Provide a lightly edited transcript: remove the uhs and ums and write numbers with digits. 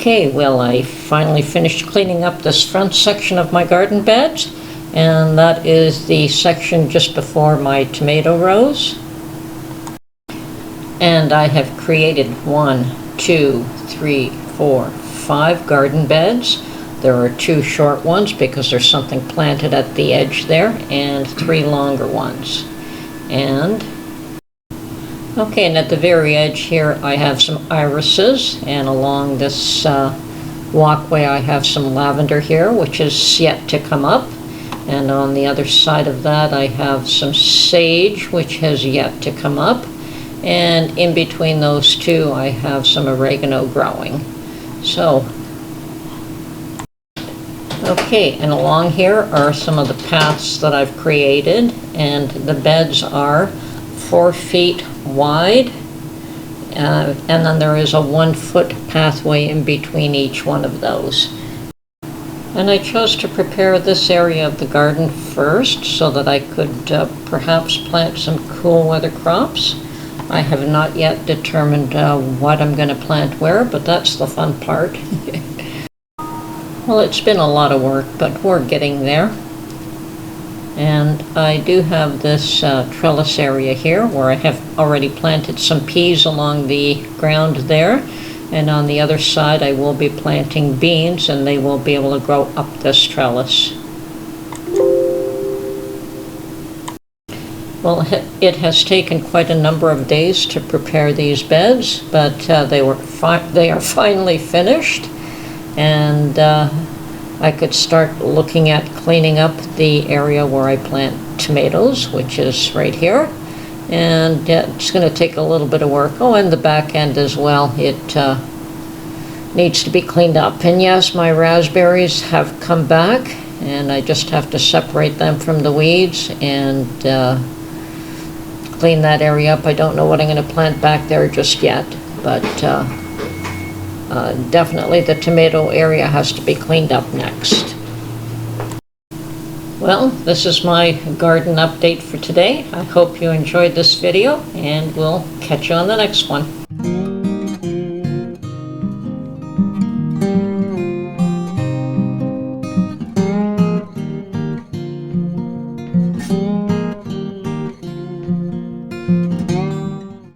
Okay, well, I finally finished cleaning up this front section of my garden beds, and that is the section just before my tomato rows. And I have created 1, 2, 3, 4, 5 garden beds. There are 2 short ones because there's something planted at the edge there, and 3 longer ones. And at the very edge here I have some irises, and along this walkway I have some lavender here, which is yet to come up. And on the other side of that I have some sage, which has yet to come up. And in between those two I have some oregano growing. So, okay, and along here are some of the paths that I've created, and the beds are 4 feet wide, and then there is a 1-foot pathway in between each one of those. And I chose to prepare this area of the garden first so that I could perhaps plant some cool weather crops. I have not yet determined what I'm going to plant where, but that's the fun part. Well, it's been a lot of work, but we're getting there. And I do have this trellis area here where I have already planted some peas along the ground there. And on the other side I will be planting beans, and they will be able to grow up this trellis. Well, it has taken quite a number of days to prepare these beds, but they are finally finished. And I could start looking at cleaning up the area where I plant tomatoes, which is right here. And it's going to take a little bit of work. Oh, and the back end as well. It needs to be cleaned up. And yes, my raspberries have come back, and I just have to separate them from the weeds and clean that area up. I don't know what I'm going to plant back there just yet, but definitely the tomato area has to be cleaned up next. Well, this is my garden update for today. I hope you enjoyed this video, and we'll catch you on the next one.